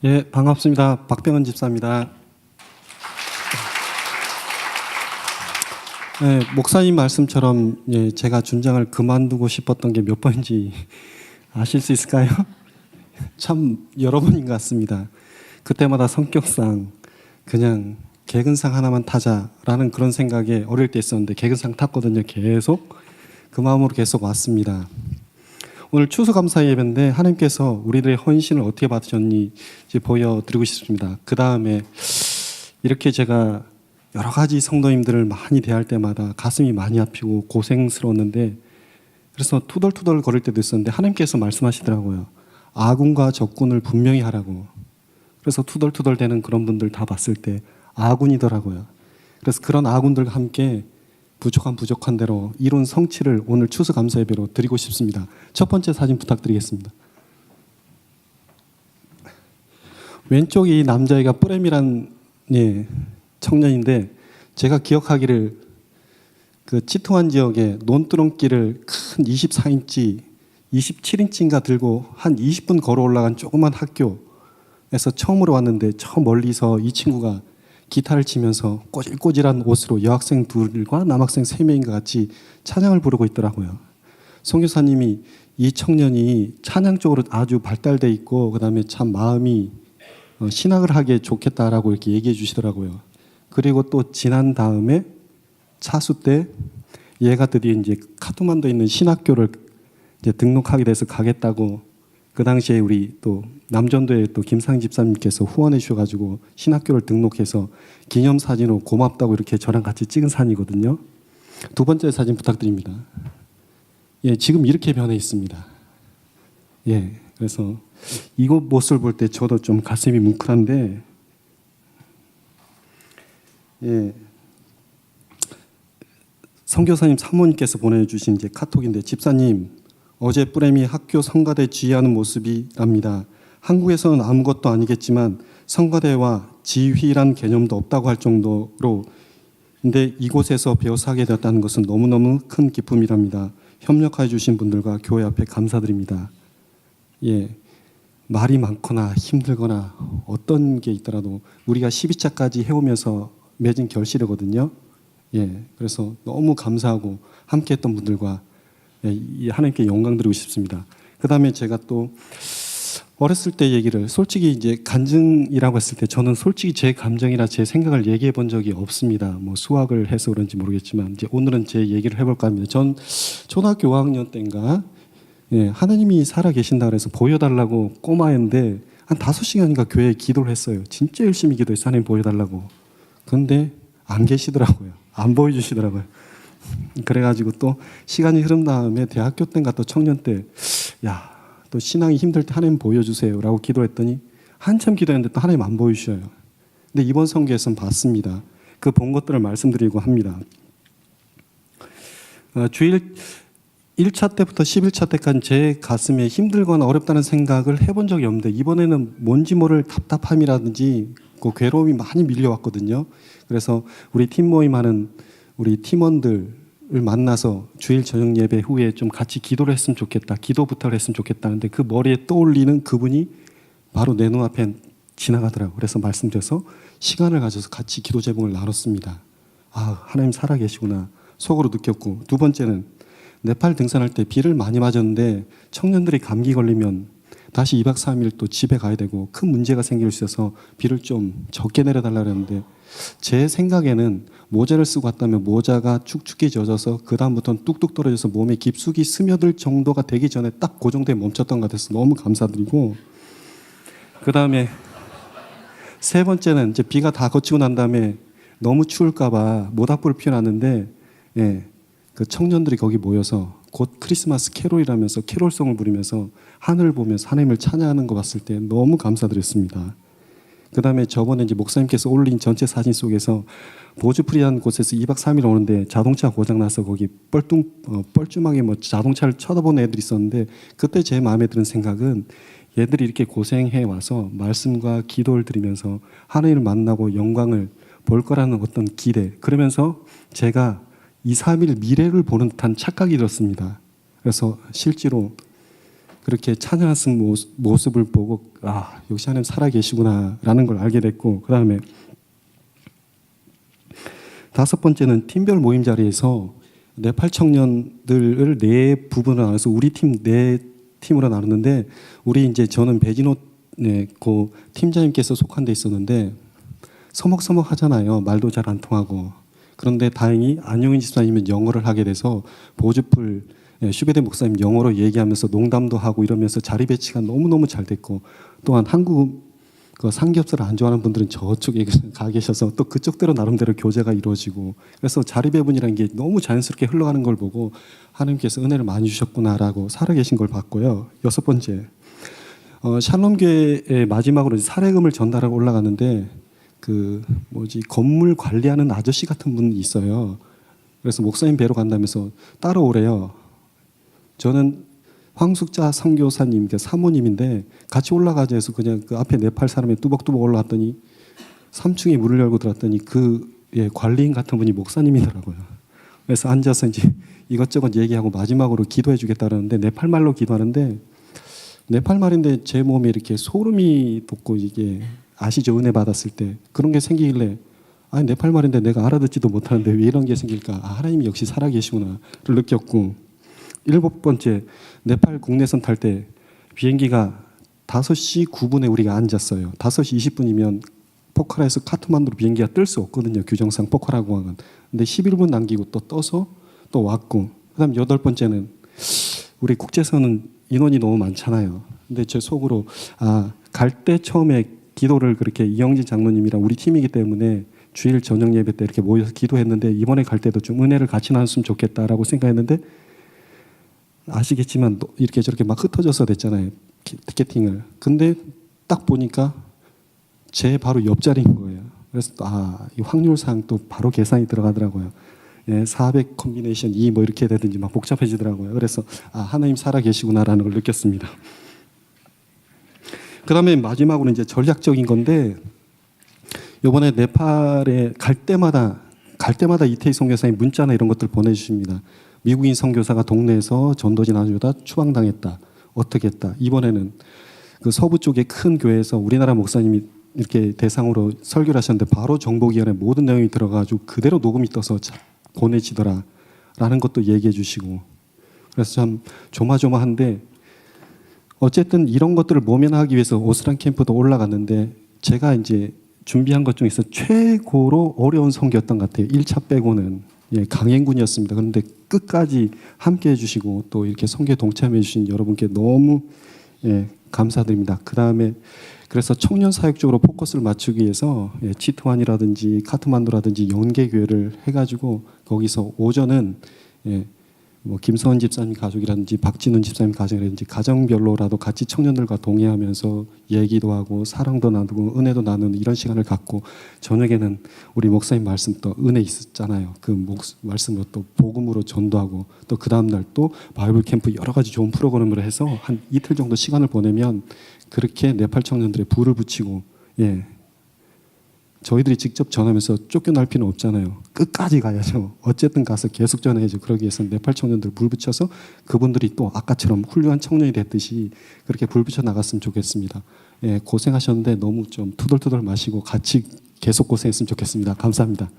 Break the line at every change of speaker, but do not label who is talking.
예, 반갑습니다. 박병헌 집사입니다. 예, 목사님 말씀처럼 제가 준장을 그만두고 싶었던 게 몇 번인지 아실 수 있을까요? 참 여러 번인 것 같습니다. 그때마다 성격상 그냥 개근상 하나만 타자라는 그런 생각에 어릴 때 있었는데 개근상 탔거든요. 계속 그 마음으로 계속 왔습니다. 오늘 추수감사 예배인데 하나님께서 우리들의 헌신을 어떻게 받으셨는지 보여드리고 싶습니다. 그 다음에 이렇게 제가 여러 가지 성도님들을 많이 대할 때마다 가슴이 많이 아프고 고생스러웠는데, 그래서 투덜투덜 거릴 때도 있었는데 하나님께서 말씀하시더라고요. 아군과 적군을 분명히 하라고. 그래서 투덜투덜 대는 그런 분들 다 봤을 때 아군이더라고요. 그래서 그런 아군들과 함께 부족한 대로 이룬 성취를 오늘 추수감사 예배로 드리고 싶습니다. 첫 번째 사진 부탁드리겠습니다. 왼쪽이 남자애가 뿌레미란 청년인데, 제가 기억하기를 그 치통한 지역에 논두렁길을 큰 24인치, 27인치인가 들고 한 20분 걸어 올라간 조그만 학교에서 처음으로 왔는데, 저 멀리서 이 친구가 기타를 치면서 꼬질꼬질한 옷으로 여학생 둘과 남학생 3명인가 같이 찬양을 부르고 있더라고요. 선교사님이 이 청년이 찬양 쪽으로 아주 발달돼 있고 그다음에 참 마음이 신학을 하기에 좋겠다라고 이렇게 얘기해 주시더라고요. 그리고 또 지난 다음에 차수 때 얘가 드디어 이제 카트만두에 있는 신학교를 이제 등록하게 돼서 가겠다고, 그 당시에 우리 또 남전도에 또 김상 집사님께서 후원해 주셔가지고 신학교를 등록해서 기념사진으로 고맙다고 이렇게 저랑 같이 찍은 사진이거든요. 두 번째 사진 부탁드립니다. 예, 지금 이렇게 변해 있습니다. 예, 그래서 이곳 모습을 볼 때 저도 좀 가슴이 뭉클한데, 예, 선교사님 사모님께서 보내주신 이제 카톡인데, 집사님 어제 뿌레미 학교 성가대 지휘하는 모습이랍니다. 한국에서는 아무것도 아니겠지만 성가대와 지휘란 개념도 없다고 할 정도로, 근데 이곳에서 배워서 하게 되었다는 것은 너무너무 큰 기쁨이랍니다. 협력해 주신 분들과 교회 앞에 감사드립니다. 예, 말이 많거나 힘들거나 어떤 게 있더라도 우리가 12차까지 해오면서 맺은 결실이거든요. 예, 그래서 너무 감사하고 함께했던 분들과 하나님께 영광 드리고 싶습니다. 그 다음에 제가 또 어렸을 때 얘기를 솔직히 이제 간증이라고 했을 때 저는 솔직히 제 감정이나 제 생각을 얘기해 본 적이 없습니다. 뭐 수학을 해서 그런지 모르겠지만 이제 오늘은 제 얘기를 해볼까 합니다. 전 초등학교 5학년 때인가 하나님이 살아 계신다 그래서 보여달라고 꼬마였는데 한 5시간인가 교회에 기도를 했어요. 진짜 열심히 기도했어요. 하나님 보여달라고. 그런데 안 계시더라고요. 안 보여주시더라고요. 그래가지고 또 시간이 흐른 다음에 대학교 때인가 또 청년 때, 야, 또 신앙이 힘들 때 하나님 보여주세요 라고 기도했더니 한참 기도했는데 또 하나님 안 보여주셔요. 근데 이번 선교에서는 봤습니다. 그 본 것들을 말씀드리고 합니다. 주일 1차 때부터 11차 때까지 제 가슴에 힘들거나 어렵다는 생각을 해본 적이 없는데, 이번에는 뭔지 모를 답답함이라든지 그 괴로움이 많이 밀려왔거든요. 그래서 우리 팀 모임하는 우리 팀원들을 만나서 주일 저녁 예배 후에 좀 같이 기도를 했으면 좋겠다, 기도 부탁을 했으면 좋겠다는데 그 머리에 떠올리는 그분이 바로 내 눈앞에 지나가더라고요. 그래서 말씀드려서 시간을 가져서 같이 기도 제목을 나눴습니다. 아, 하나님 살아계시구나 속으로 느꼈고, 두 번째는 네팔 등산할 때 비를 많이 맞았는데 청년들이 감기 걸리면 다시 2박 3일 또 집에 가야 되고 큰 문제가 생길 수 있어서 비를 좀 적게 내려달라고 했는데, 제 생각에는 모자를 쓰고 왔다면 모자가 축축히 젖어서 그 다음부터는 뚝뚝 떨어져서 몸에 깊숙이 스며들 정도가 되기 전에 딱 그 정도에 멈췄던 것 같아서 너무 감사드리고, 그 다음에 세 번째는 이제 비가 다 거치고 난 다음에 너무 추울까봐 모닥불을 피워놨는데, 그 청년들이 거기 모여서 곧 크리스마스 캐롤이라면서 캐롤송을 부르면서 하늘을 보면서 하나님을 찬양하는 거 봤을 때 너무 감사드렸습니다. 그 다음에 저번에 이제 목사님께서 올린 전체 사진 속에서 보주프리한 곳에서 2박 3일 오는데 자동차 고장나서 거기 뻘쭘하게 뭐 자동차를 쳐다보는 애들이 있었는데, 그때 제 마음에 드는 생각은 얘들이 이렇게 고생해 와서 말씀과 기도를 드리면서 하나님을 만나고 영광을 볼 거라는 어떤 기대, 그러면서 제가 2, 3일 미래를 보는 듯한 착각이 들었습니다. 그래서 실제로 그렇게 찬양하는 모습을 보고 아 역시 하나님 살아계시구나라는 걸 알게 됐고, 그 다음에 다섯 번째는 팀별 모임 자리에서 네팔 청년들을 네 부분으로 나눠서 우리 팀 네 팀으로 나눴는데, 우리 이제 저는 배진호 그 팀장님께서 속한 데 있었는데 서먹서먹 하잖아요. 말도 잘 안 통하고. 그런데 다행히 안용인 집사님은 영어를 하게 돼서 보주풀 슈베데 목사님 영어로 얘기하면서 농담도 하고 이러면서 자리 배치가 너무너무 잘 됐고, 또한 한국 그 삼겹살을 안 좋아하는 분들은 저쪽에 가 계셔서 또 그쪽대로 나름대로 교제가 이루어지고, 그래서 자리 배분이라는 게 너무 자연스럽게 흘러가는 걸 보고 하나님께서 은혜를 많이 주셨구나라고 살아계신 걸 봤고요. 여섯 번째, 샬롬교회의 마지막으로 사례금을 전달하고 올라갔는데 건물 관리하는 아저씨 같은 분이 있어요. 그래서 목사님 뵈러 간다면서 따라오래요. 저는 황숙자 선교사님, 사모님인데 같이 올라가자 해서 그냥 그 앞에 네팔 사람이 뚜벅뚜벅 올라갔더니 3층에 문을 열고 들어갔더니 관리인 같은 분이 목사님이더라고요. 그래서 앉아서 이제 이것저것 얘기하고 마지막으로 기도해 주겠다 그러는데 네팔 말로 기도하는데, 네팔 말인데 제 몸에 이렇게 소름이 돋고, 이게 아시죠? 은혜 받았을 때 그런 게 생기길래 아니 네팔 말인데 내가 알아듣지도 못하는데 왜 이런 게 생길까? 아, 하나님이 역시 살아계시구나를 느꼈고, 일곱 번째, 네팔 국내선 탈 때 비행기가 5시 9분에 우리가 앉았어요. 5시 20분이면 포카라에서 카트만두로 비행기가 뜰 수 없거든요. 규정상 포카라 공항은. 근데 11분 남기고 또 떠서 또 왔고, 그다음 여덟 번째는 우리 국제선은 인원이 너무 많잖아요. 근데 제 속으로 갈 때 처음에 기도를 그렇게 이영진 장로님이랑 우리 팀이기 때문에 주일 저녁 예배 때 이렇게 모여서 기도했는데, 이번에 갈 때도 좀 은혜를 같이 나눴으면 좋겠다라고 생각했는데, 아시겠지만 이렇게 저렇게 막 흩어져서 됐잖아요. 티켓팅을. 근데 딱 보니까 제 바로 옆자리인 거예요. 그래서 이 확률상 또 바로 계산이 들어가더라고요. 400 콤비네이션 2 뭐 이렇게 되든지 막 복잡해지더라고요. 그래서 하나님 살아계시구나라는 걸 느꼈습니다. 그 다음에 마지막으로 이제 전략적인 건데, 이번에 네팔에 갈 때마다 이태희 선교사님 문자나 이런 것들 보내주십니다. 미국인 선교사가 동네에서 전도진 아주다 추방당했다. 어떻게 했다. 이번에는 그 서부 쪽의 큰 교회에서 우리나라 목사님이 이렇게 대상으로 설교를 하셨는데 바로 정보기관에 모든 내용이 들어가지고 그대로 녹음이 떠서 보내지더라 라는 것도 얘기해 주시고, 그래서 참 조마조마한데, 어쨌든 이런 것들을 모면하기 위해서 오스란 캠프도 올라갔는데, 제가 이제 준비한 것 중에서 최고로 어려운 선교였던 것 같아요. 1차 빼고는. 강행군이었습니다. 그런데 끝까지 함께 해주시고 또 이렇게 선교에 동참해 주신 여러분께 너무 감사드립니다. 그 다음에 그래서 청년 사역 쪽으로 포커스를 맞추기 위해서 치트완이라든지 카트만두라든지 연계교회를 해가지고 거기서 오전은 뭐 김서원 집사님 가족이라든지 박진훈 집사님 가족이라든지 가정별로라도 같이 청년들과 동행하면서 얘기도 하고 사랑도 나누고 은혜도 나누는 이런 시간을 갖고, 저녁에는 우리 목사님 말씀 또 은혜 있었잖아요. 그 말씀으로 또 복음으로 전도하고, 또 그 다음날 또 바이블 캠프 여러 가지 좋은 프로그램을 해서 한 이틀 정도 시간을 보내면 그렇게 네팔 청년들의 불을 붙이고, 저희들이 직접 전하면서 쫓겨날 필요는 없잖아요. 끝까지 가야죠. 어쨌든 가서 계속 전해야죠. 그러기 위해서는 네팔 청년들 불 붙여서 그분들이 또 아까처럼 훌륭한 청년이 됐듯이 그렇게 불 붙여 나갔으면 좋겠습니다. 고생하셨는데 너무 좀 투덜투덜 마시고 같이 계속 고생했으면 좋겠습니다. 감사합니다.